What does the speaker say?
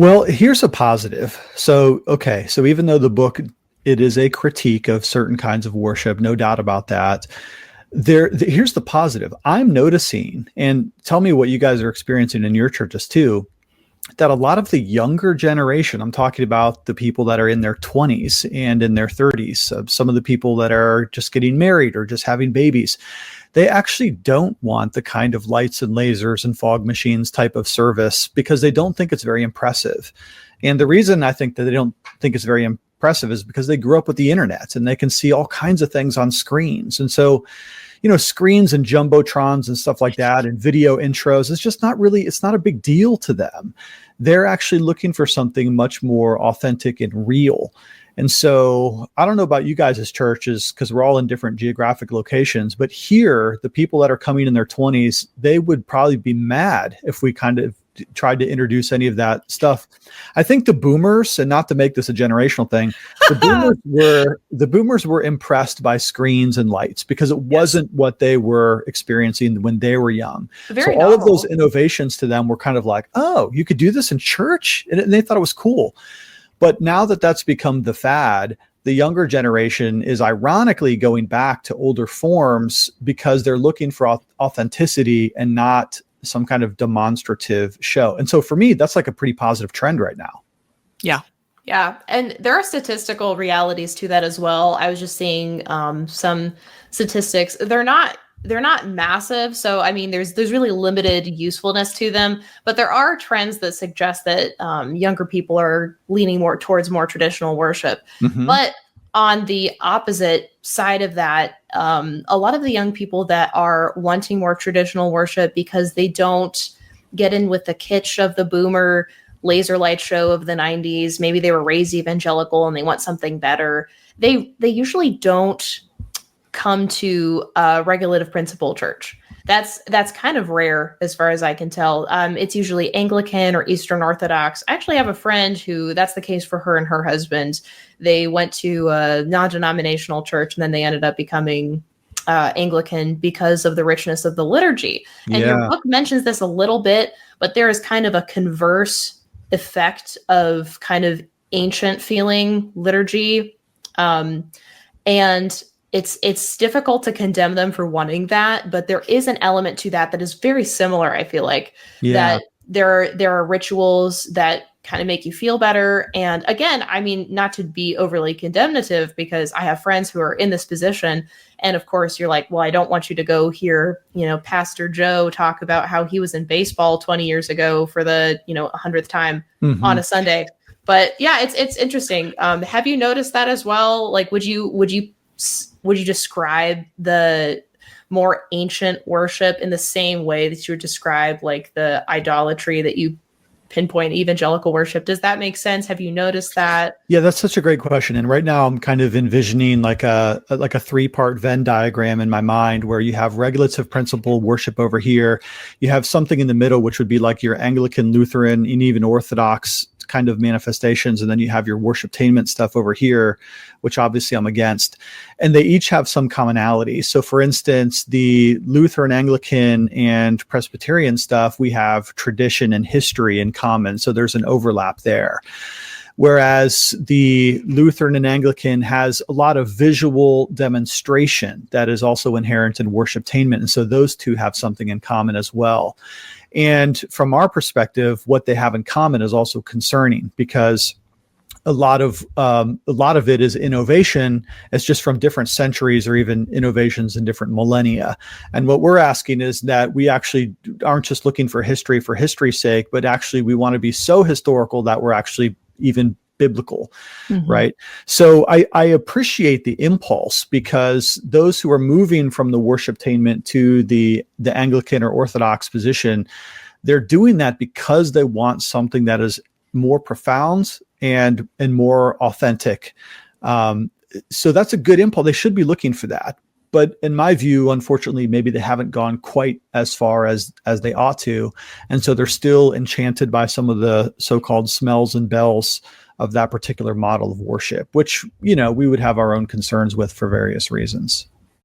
Well, here's a positive. So, okay. So even though the book, it is a critique of certain kinds of worship, no doubt about that. Here's the positive. I'm noticing, and tell me what you guys are experiencing in your churches too, that a lot of the younger generation, I'm talking about the people that are in their 20s and in their 30s, some of the people that are just getting married or just having babies, they actually don't want the kind of lights and lasers and fog machines type of service because they don't think it's very impressive. And the reason I think that they don't think it's very impressive is because they grew up with the internet and they can see all kinds of things on screens. And so, screens and jumbotrons and stuff like that and video intros, it's not a big deal to them. They're actually looking for something much more authentic and real. And so I don't know about you guys as churches, because we're all in different geographic locations, but here, the people that are coming in their 20s, they would probably be mad if we kind of tried to introduce any of that stuff. I think the boomers, and not to make this a generational thing, the boomers were impressed by screens and lights because it wasn't what they were experiencing when they were young. Very so all of those innovations to them were kind of like, oh, you could do this in church? And they thought it was cool. But now that that's become the fad, the younger generation is ironically going back to older forms because they're looking for authenticity and not some kind of demonstrative show. And so for me, that's like a pretty positive trend right now. Yeah. Yeah. And there are statistical realities to that as well. I was just seeing some statistics. They're not massive. So, I mean, there's really limited usefulness to them, but there are trends that suggest that younger people are leaning more towards more traditional worship. Mm-hmm. But on the opposite side of that, a lot of the young people that are wanting more traditional worship because they don't get in with the kitsch of the boomer laser light show of the 90s, maybe they were raised evangelical and they want something better, they usually don't come to a regulative principle church. That's kind of rare as far as I can tell. It's usually Anglican or Eastern Orthodox. I actually have a friend who that's the case for her and her husband. They went to a non-denominational church and then they ended up becoming Anglican because of the richness of the liturgy. And your book mentions this a little bit, but there is kind of a converse effect of kind of ancient feeling liturgy. And it's difficult to condemn them for wanting that, but there is an element to that is very similar. I feel like that there are rituals that kind of make you feel better. And again, I mean, not to be overly condemnative because I have friends who are in this position. And of course you're like, well, I don't want you to go hear, Pastor Joe talk about how he was in baseball 20 years ago for the, 100th time on a Sunday. But yeah, it's interesting. Have you noticed that as well? Like, would you describe the more ancient worship in the same way that you would describe like the idolatry that you pinpoint evangelical worship? Does that make sense? Have you noticed that? Yeah, that's such a great question. And right now I'm kind of envisioning like a 3-part Venn diagram in my mind where you have regulative principle worship over here. You have something in the middle, which would be like your Anglican, Lutheran, and even Orthodox kind of manifestations. And then you have your worshiptainment stuff over here, which obviously I'm against. And they each have some commonality. So for instance, the Lutheran, Anglican, and Presbyterian stuff, we have tradition and history in common. So there's an overlap there. Whereas the Lutheran and Anglican has a lot of visual demonstration that is also inherent in worshiptainment. And so those two have something in common as well. And from our perspective, what they have in common is also concerning because a lot of it is innovation. It's just from different centuries or even innovations in different millennia. And what we're asking is that we actually aren't just looking for history's sake, but actually we want to be so historical that we're actually even biblical, right? So I appreciate the impulse because those who are moving from the worshiptainment to the Anglican or Orthodox position, they're doing that because they want something that is more profound and more authentic. So that's a good impulse. They should be looking for that. But in my view, unfortunately, maybe they haven't gone quite as far as they ought to. And so they're still enchanted by some of the so-called smells and bells of that particular model of worship, which, we would have our own concerns with for various reasons.